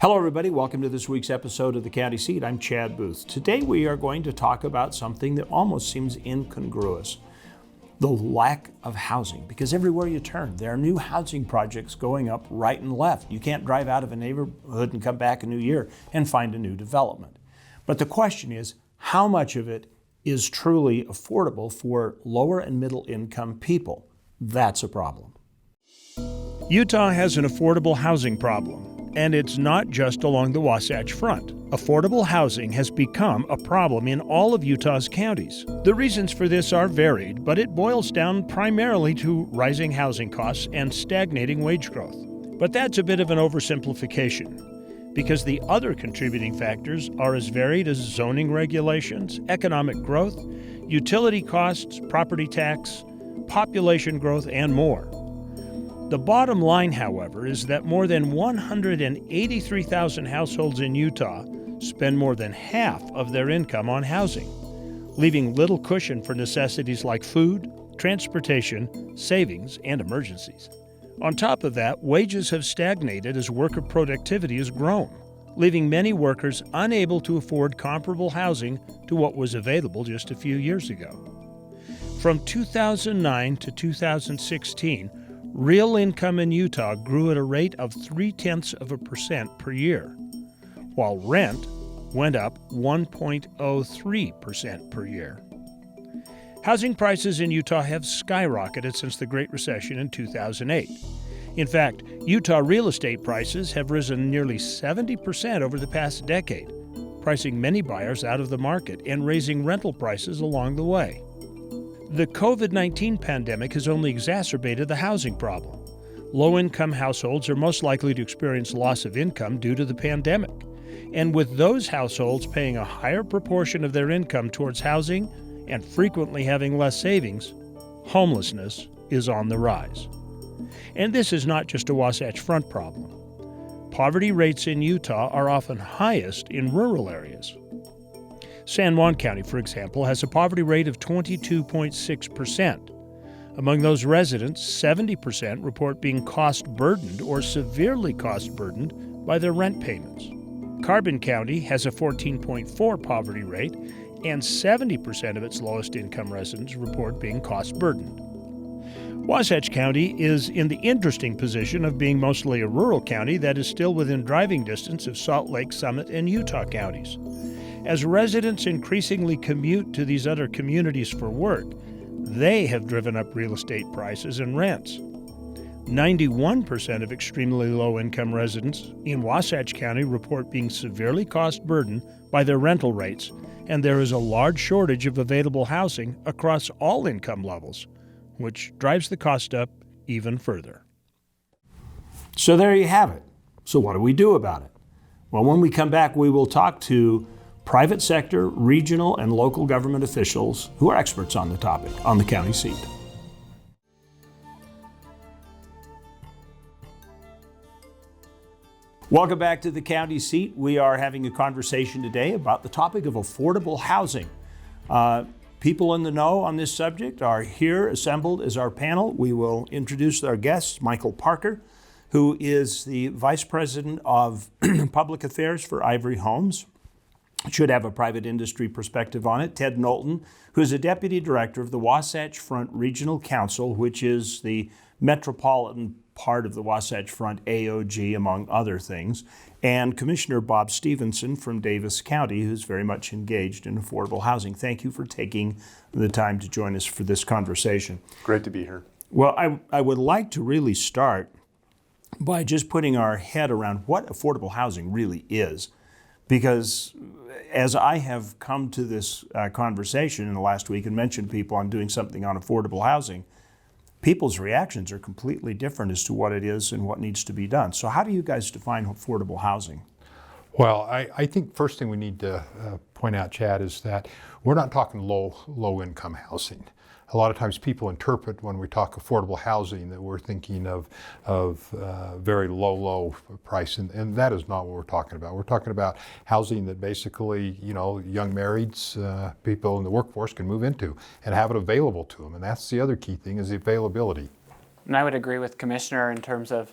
Hello everybody, welcome to this week's episode of The County Seat. I'm Chad Booth. Today we are going to talk about something that almost seems incongruous, the lack of housing. Because everywhere you turn, there are new housing projects going up right and left. You can't drive out of a neighborhood and come back a new year and find a new development. But the question is, how much of it is truly affordable for lower and middle income people? That's a problem. Utah has an affordable housing problem. And it's not just along the Wasatch Front. Affordable housing has become a problem in all of Utah's counties. The reasons for this are varied, but it boils down primarily to rising housing costs and stagnating wage growth. But that's a bit of an oversimplification, because the other contributing factors are as varied as zoning regulations, economic growth, utility costs, property tax, population growth, and more. The bottom line, however, is that more than 183,000 households in Utah spend more than half of their income on housing, leaving little cushion for necessities like food, transportation, savings, and emergencies. On top of that, wages have stagnated as worker productivity has grown, leaving many workers unable to afford comparable housing to what was available just a few years ago. From 2009 to 2016, real income in Utah grew at a rate of 0.3% per year, while rent went up 1.03% per year. Housing prices in Utah have skyrocketed since the Great Recession in 2008. In fact, Utah real estate prices have risen nearly 70% over the past decade, pricing many buyers out of the market and raising rental prices along the way. The COVID-19 pandemic has only exacerbated the housing problem. Low-income households are most likely to experience loss of income due to the pandemic. And with those households paying a higher proportion of their income towards housing and frequently having less savings, homelessness is on the rise. And this is not just a Wasatch Front problem. Poverty rates in Utah are often highest in rural areas. San Juan County, for example, has a poverty rate of 22.6%. Among those residents, 70% report being cost-burdened or severely cost-burdened by their rent payments. Carbon County has a 14.4% poverty rate, and 70% of its lowest-income residents report being cost-burdened. Wasatch County is in the interesting position of being mostly a rural county that is still within driving distance of Salt Lake, Summit, and Utah counties. As residents increasingly commute to these other communities for work, they have driven up real estate prices and rents. 91% of extremely low-income residents in Wasatch County report being severely cost-burdened by their rental rates, and there is a large shortage of available housing across all income levels, which drives the cost up even further. So there you have it. So what do we do about it? Well, when we come back, we will talk to private sector, regional, and local government officials who are experts on the topic on The County Seat. Welcome back to The County Seat. We are having a conversation today about the topic of affordable housing. People in the know on this subject are here assembled as our panel. We will introduce our guests, Michael Parker, who is the Vice President of Public Affairs for Ivory Homes. Should have a private industry perspective on it. Ted Knowlton, who is a Deputy Director of the Wasatch Front Regional Council, which is the metropolitan part of the Wasatch Front AOG, among other things. And Commissioner Bob Stevenson from Davis County, who's very much engaged in affordable housing. Thank you for taking the time to join us for this conversation. Great to be here. Well, I would like to really start by just putting our head around what affordable housing really is. Because as I have come to this conversation in the last week and mentioned people I'm doing something on affordable housing, people's reactions are completely different as to what it is and what needs to be done. So how do you guys define affordable housing? Well, I think first thing we need to point out, Chad, is that we're not talking low income housing. A lot of times people interpret when we talk affordable housing that we're thinking of very low price, and that is not what we're talking about. We're talking about housing that basically, young marrieds, people in the workforce can move into and have it available to them. And that's the other key thing, is the availability. And I would agree with Commissioner in terms of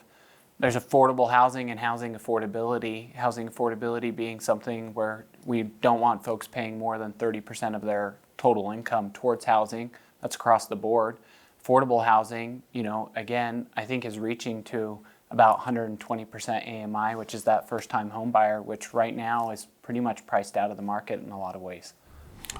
there's affordable housing and housing affordability. Housing affordability being something where we don't want folks paying more than 30% of their total income towards housing. That's across the board. Affordable housing, again, I think is reaching to about 120% AMI, which is that first-time home buyer, which right now is pretty much priced out of the market in a lot of ways.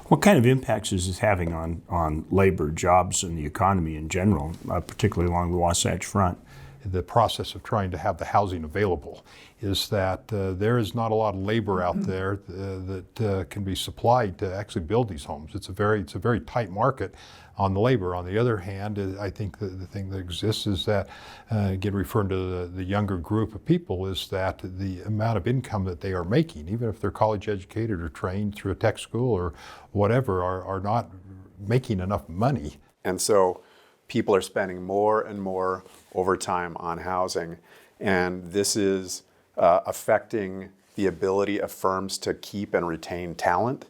What kind of impacts is this having on labor, jobs, and the economy in general, particularly along the Wasatch Front? The process of trying to have the housing available is that there is not a lot of labor out there that can be supplied to actually build these homes. It's a very tight market on the labor. On the other hand, I think the thing that exists is that, again, referring to the younger group of people, is that the amount of income that they are making, even if they're college educated or trained through a tech school or whatever, are not making enough money. And so people are spending more and more overtime on housing, and this is affecting the ability of firms to keep and retain talent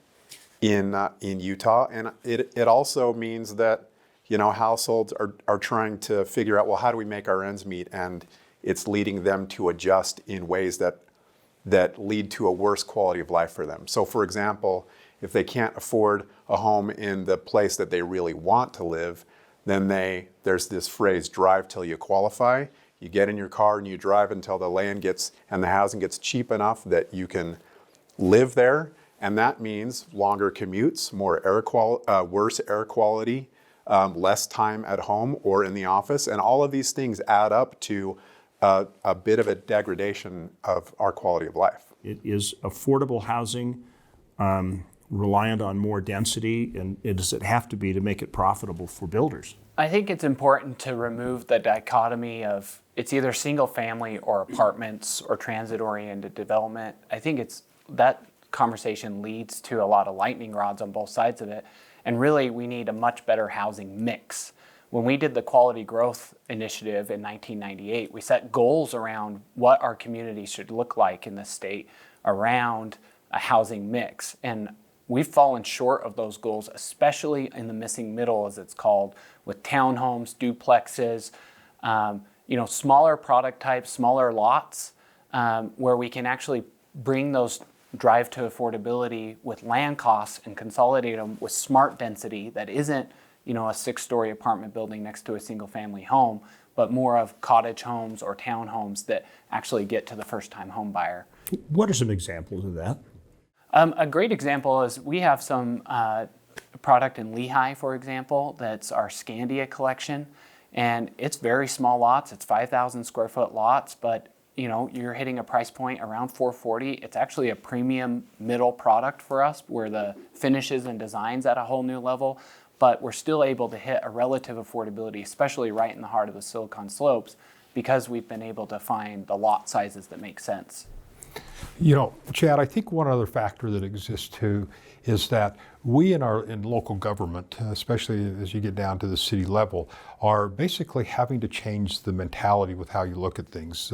in Utah. And it also means that households are trying to figure out, well, how do we make our ends meet? And it's leading them to adjust in ways that lead to a worse quality of life for them. So for example, if they can't afford a home in the place that they really want to live, then there's this phrase, drive till you qualify. You get in your car and you drive until the land and the housing gets cheap enough that you can live there. And that means longer commutes, worse air quality, less time at home or in the office. And all of these things add up to a bit of a degradation of our quality of life. It is affordable housing reliant on more density, and does it have to be to make it profitable for builders? I think it's important to remove the dichotomy of it's either single family or apartments or transit-oriented development. I think that conversation leads to a lot of lightning rods on both sides of it. And really, we need a much better housing mix. When we did the Quality Growth Initiative in 1998, we set goals around what our community should look like in the state around a housing mix. And we've fallen short of those goals, especially in the missing middle, as it's called, with townhomes, duplexes, smaller product types, smaller lots, where we can actually bring those drive to affordability with land costs and consolidate them with smart density that isn't, a 6-story apartment building next to a single family home, but more of cottage homes or townhomes that actually get to the first-time home buyer. What are some examples of that? A great example is we have some product in Lehigh, for example, that's our Scandia collection. And it's very small lots. It's 5,000 square foot lots, but you're hitting a price point around $440. It's actually a premium middle product for us where the finishes and designs at a whole new level, but we're still able to hit a relative affordability, especially right in the heart of the Silicon Slopes, because we've been able to find the lot sizes that make sense. Chad, I think one other factor that exists too is that we in local government, especially as you get down to the city level, are basically having to change the mentality with how you look at things.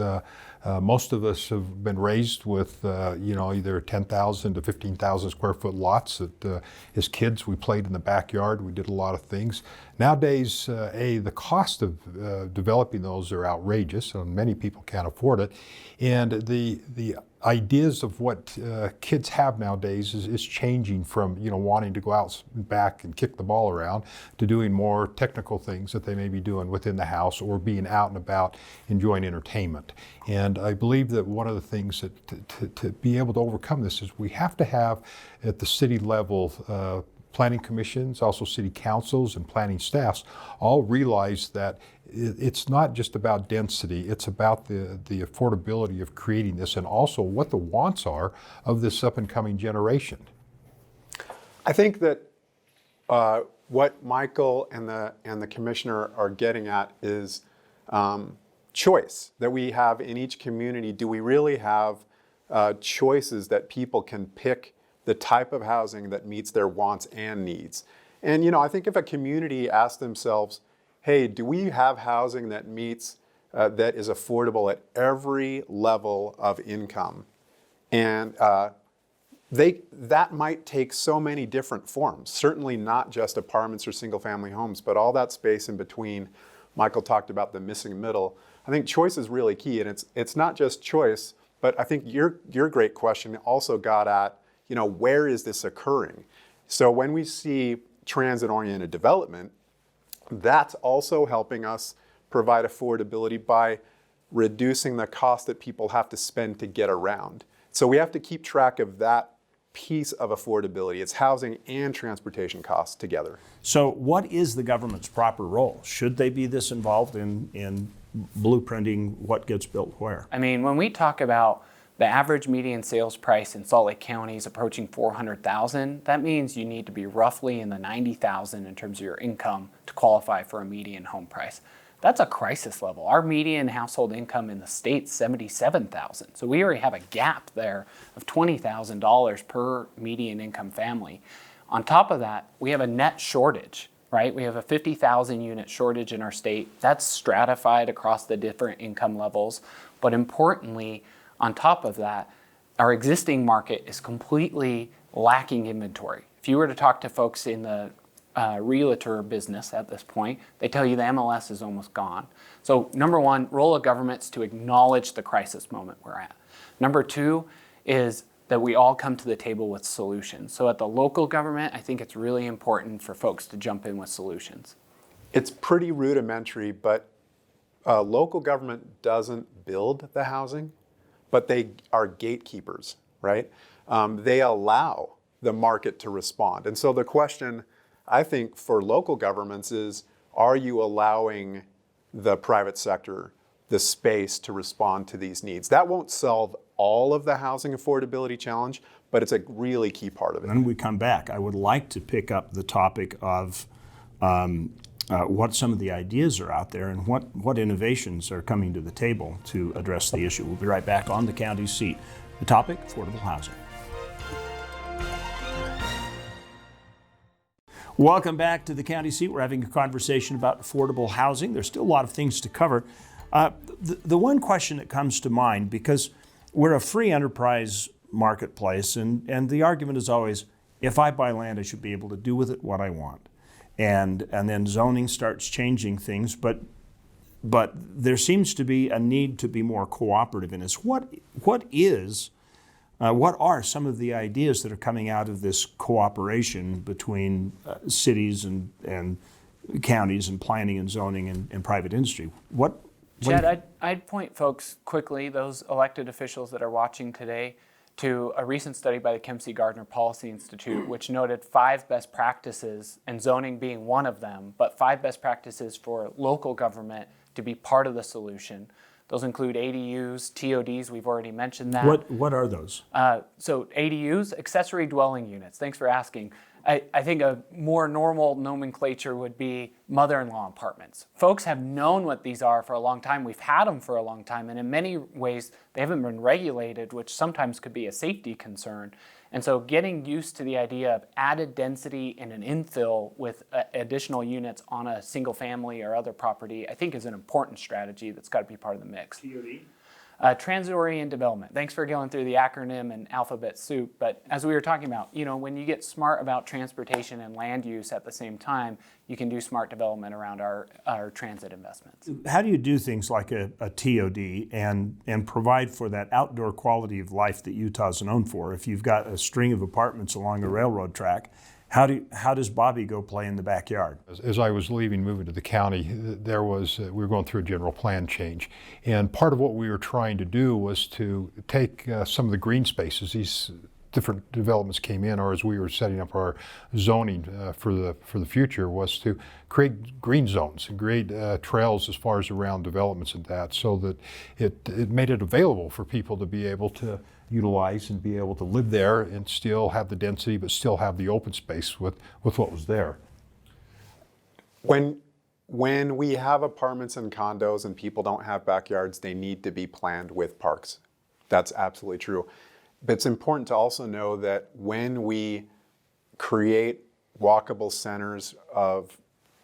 Most of us have been raised with, either 10,000 to 15,000 square foot lots. That as kids, we played in the backyard. We did a lot of things. Nowadays, the cost of developing those are outrageous, and many people can't afford it. And the ideas of what kids have nowadays is changing from wanting to go out back and kick the ball around to doing more technical things that they may be doing within the house or being out and about enjoying entertainment. And I believe that one of the things that to be able to overcome this is we have to have at the city level planning commissions, also city councils and planning staffs all realize that it's not just about density, it's about the affordability of creating this and also what the wants are of this up and coming generation. I think that what Michael and the commissioner are getting at is choice that we have in each community. Do we really have choices that people can pick the type of housing that meets their wants and needs? And I think if a community asks themselves, hey, do we have housing that meets, that is affordable at every level of income? And that might take so many different forms, certainly not just apartments or single family homes, but all that space in between. Michael talked about the missing middle. I think choice is really key, and it's not just choice, but I think your great question also got at, where is this occurring? So when we see transit-oriented development, that's also helping us provide affordability by reducing the cost that people have to spend to get around. So we have to keep track of that piece of affordability. It's housing and transportation costs together. So what is the government's proper role? Should they be this involved in blueprinting what gets built where? I mean, when we talk about the average median sales price in Salt Lake County is approaching $400,000, that means you need to be roughly in the $90,000 in terms of your income to qualify for a median home price. That's a crisis level. Our median household income in the state's $77,000. So we already have a gap there of $20,000 per median income family. On top of that, we have a net shortage, right? We have a 50,000 unit shortage in our state. That's stratified across the different income levels. But importantly, on top of that, our existing market is completely lacking inventory. If you were to talk to folks in the realtor business at this point, they tell you the MLS is almost gone. So number one, role of government's to acknowledge the crisis moment we're at. Number two is that we all come to the table with solutions. So at the local government, I think it's really important for folks to jump in with solutions. It's pretty rudimentary, but local government doesn't build the housing, but they are gatekeepers, right? They allow the market to respond. And so the question, I think, for local governments is, are you allowing the private sector the space to respond to these needs? That won't solve all of the housing affordability challenge, but it's a really key part of it. When we come back, I would like to pick up the topic of what some of the ideas are out there and what innovations are coming to the table to address the issue. We'll be right back on The County Seat. The topic, affordable housing. Welcome back to The County Seat. We're having a conversation about affordable housing. There's still a lot of things to cover. The one question that comes to mind, because we're a free enterprise marketplace, and the argument is always, if I buy land, I should be able to do with it what I want. And then zoning starts changing things, but there seems to be a need to be more cooperative in this. What are some of the ideas that are coming out of this cooperation between cities and counties and planning and zoning and private industry? Chad, I'd point folks quickly, those elected officials that are watching today, to a recent study by the Kempsey Gardner Policy Institute, which noted 5 best practices, and zoning being one of them, but 5 best practices for local government to be part of the solution. Those include ADUs, TODs, we've already mentioned that. What are those? So ADUs, accessory dwelling units. Thanks for asking. I think a more normal nomenclature would be mother-in-law apartments. Folks have known what these are for a long time. We've had them for a long time, and in many ways, they haven't been regulated, which sometimes could be a safety concern. And so getting used to the idea of added density and an infill with additional units on a single family or other property, I think is an important strategy that's got to be part of the mix. TOD? Transit-oriented development. Thanks for going through the acronym and alphabet soup, but as we were talking about, when you get smart about transportation and land use at the same time, you can do smart development around our transit investments. How do you do things like a TOD and provide for that outdoor quality of life that Utah's known for? If you've got a string of apartments along a railroad track, how does Bobby go play in the backyard? As I was moving to the county, we were going through a general plan change. And part of what we were trying to do was to take some of the green spaces, these different developments came in, or as we were setting up our zoning for the future, was to create green zones and create trails as far as around developments and that, so that it made it available for people to be able to utilize and be able to live there and still have the density, but still have the open space with what was there. When we have apartments and condos and people don't have backyards, they need to be planned with parks. That's absolutely true. But it's important to also know that when we create walkable centers of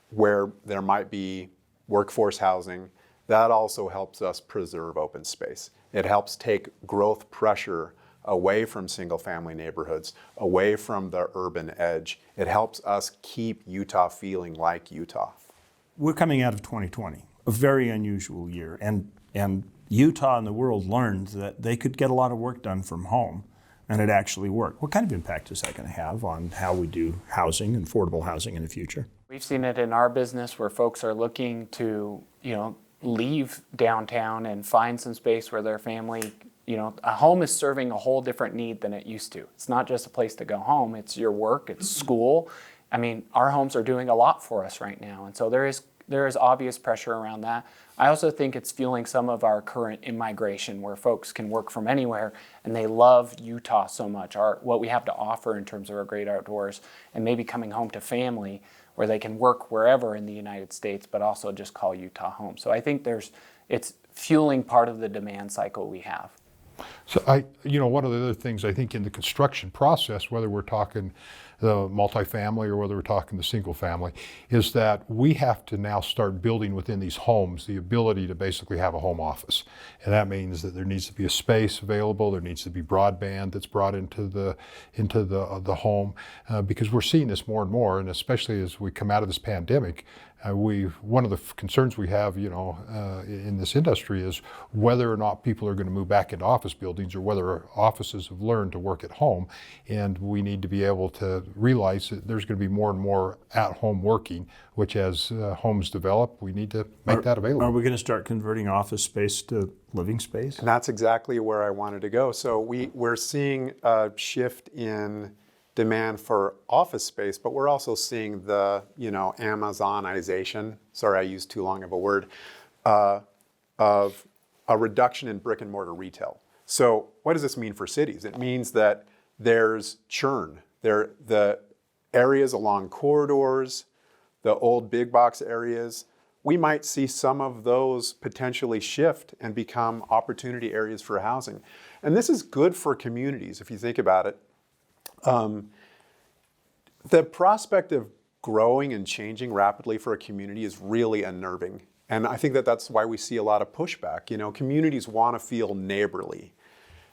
where there might be workforce housing, that also helps us preserve open space. It helps take growth pressure away from single-family neighborhoods, away from the urban edge. It helps us keep Utah feeling like Utah. We're coming out of 2020. a very unusual year, and Utah and the world learned that they could get a lot of work done from home, and it actually worked. What kind of impact is that going to have on how we do housing and affordable housing in the future? We've seen it in our business where folks are looking to, leave downtown and find some space where their family, a home is serving a whole different need than it used to. It's not just a place to go home, it's your work, it's school. I mean, our homes are doing a lot for us right now, and so there is obvious pressure around that. I also think it's fueling some of our current immigration where folks can work from anywhere and they love Utah so much, what we have to offer in terms of our great outdoors, and maybe coming home to family where they can work wherever in the United States, but also just call Utah home. So I think it's fueling part of the demand cycle we have. So one of the other things I think in the construction process, whether we're talking the multifamily or whether we're talking the single family, is that we have to now start building within these homes the ability to basically have a home office. And that means that there needs to be a space available, there needs to be broadband that's brought into the home, because we're seeing this more and more, and especially as we come out of this pandemic, one of the concerns we have, in this industry is whether or not people are going to move back into office buildings or whether offices have learned to work at home. And we need to be able to realize that there's going to be more and more at-home working, which as homes develop, we need to make that available. Are we going to start converting office space to living space? And that's exactly where I wanted to go. So we're seeing a shift in demand for office space, but we're also seeing the, Amazonization, sorry I used too long of a word, of a reduction in brick and mortar retail. So what does this mean for cities? It means that there's churn. The areas along corridors, the old big box areas, we might see some of those potentially shift and become opportunity areas for housing. And this is good for communities if you think about it. The prospect of growing and changing rapidly for a community is really unnerving. And I think that that's why we see a lot of pushback. Communities want to feel neighborly.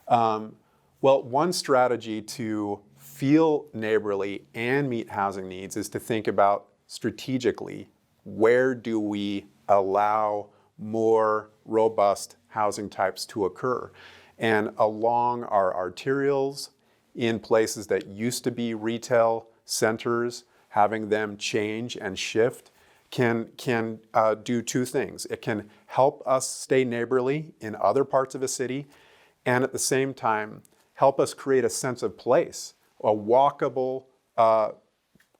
Well, one strategy to feel neighborly and meet housing needs is to think about strategically, where do we allow more robust housing types to occur? And along our arterials, in places that used to be retail centers, having them change and shift can do two things. It can help us stay neighborly in other parts of a city, and at the same time, help us create a sense of place, a walkable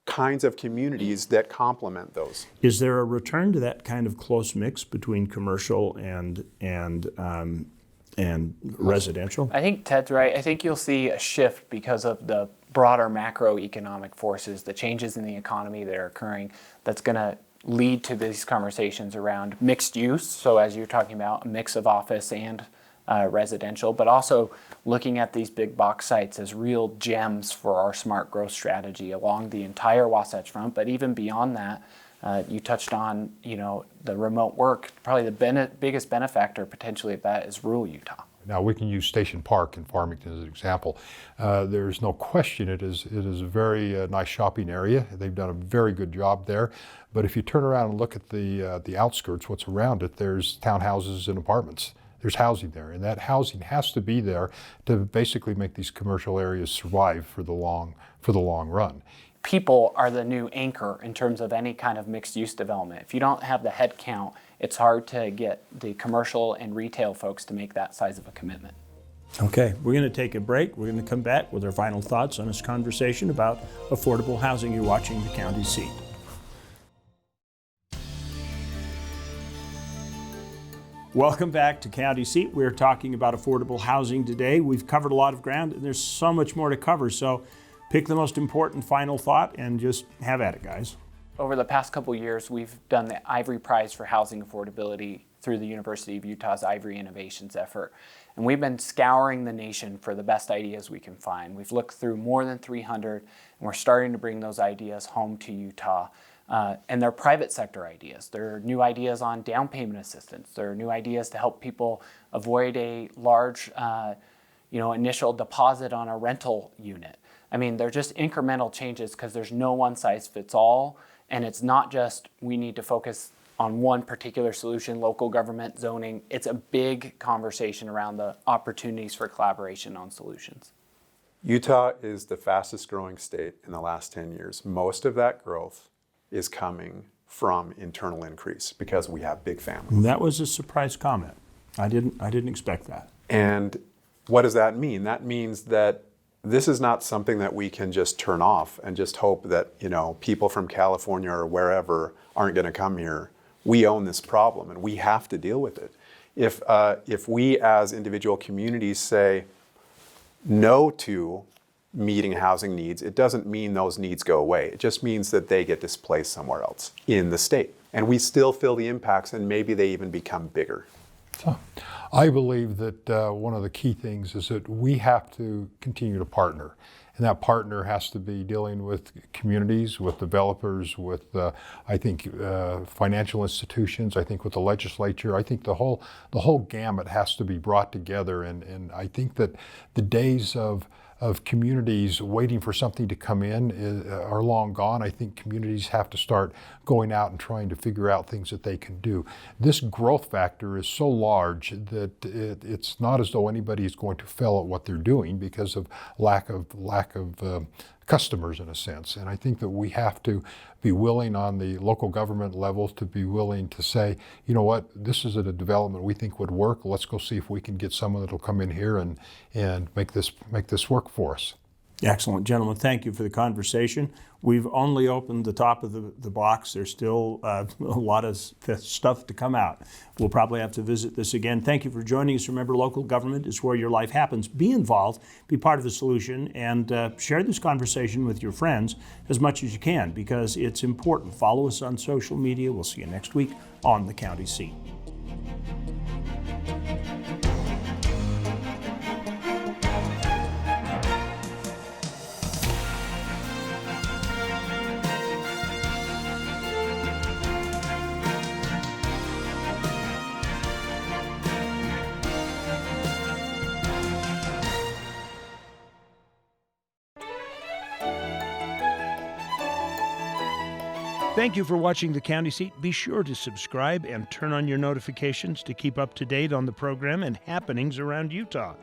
kinds of communities that complement those. Is there a return to that kind of close mix between commercial and residential? I think Ted's right. I think you'll see a shift because of the broader macroeconomic forces, the changes in the economy that are occurring, that's going to lead to these conversations around mixed use. So as you're talking about, a mix of office and residential, but also looking at these big box sites as real gems for our smart growth strategy along the entire Wasatch Front. But even beyond that, you touched on, the remote work. Probably the biggest benefactor potentially of that is rural Utah. Now we can use Station Park in Farmington as an example. There's no question it is a very nice shopping area. They've done a very good job there. But if you turn around and look at the outskirts, what's around it, there's townhouses and apartments. There's housing there, and that housing has to be there to basically make these commercial areas survive for the long run. People are the new anchor in terms of any kind of mixed use development. If you don't have the head count, it's hard to get the commercial and retail folks to make that size of a commitment. Okay, we're going to take a break. We're going to come back with our final thoughts on this conversation about affordable housing. You're watching The County Seat. Welcome back to County Seat. We're talking about affordable housing today. We've covered a lot of ground, and there's so much more to cover. So pick the most important final thought and just have at it, guys. Over the past couple years, we've done the Ivory Prize for Housing Affordability through the University of Utah's Ivory Innovations effort. And we've been scouring the nation for the best ideas we can find. We've looked through more than 300, and we're starting to bring those ideas home to Utah. And they're private sector ideas. There are new ideas on down payment assistance. There are new ideas to help people avoid a large initial deposit on a rental unit. I mean, they're just incremental changes because there's no one size fits all. And it's not just we need to focus on one particular solution, local government, zoning. It's a big conversation around the opportunities for collaboration on solutions. Utah is the fastest growing state in the last 10 years. Most of that growth is coming from internal increase because we have big families. That was a surprise comment. I didn't expect that. And what does that mean? That means that this is not something that we can just turn off and just hope that, people from California or wherever aren't going to come here. We own this problem and we have to deal with it. If we as individual communities say no to meeting housing needs, it doesn't mean those needs go away. It just means that they get displaced somewhere else in the state. And we still feel the impacts, and maybe they even become bigger. So, I believe that one of the key things is that we have to continue to partner. And that partner has to be dealing with communities, with developers, with, I think, financial institutions, I think with the legislature. I think the whole gamut has to be brought together. And I think that the days of communities waiting for something to come in are long gone. I think communities have to start going out and trying to figure out things that they can do. This growth factor is so large that it's not as though anybody is going to fail at what they're doing because of lack of customers in a sense. And I think that we have to be willing on the local government level to be willing to say, you know what, this is a development we think would work. Let's go see if we can get someone that'll come in here and make this work for us. Excellent. Gentlemen, thank you for the conversation. We've only opened the top of the box. There's still a lot of stuff to come out. We'll probably have to visit this again. Thank you for joining us. Remember, local government is where your life happens. Be involved, be part of the solution, and share this conversation with your friends as much as you can because it's important. Follow us on social media. We'll see you next week on The County Seat. Thank you for watching The County Seat. Be sure to subscribe and turn on your notifications to keep up to date on the program and happenings around Utah.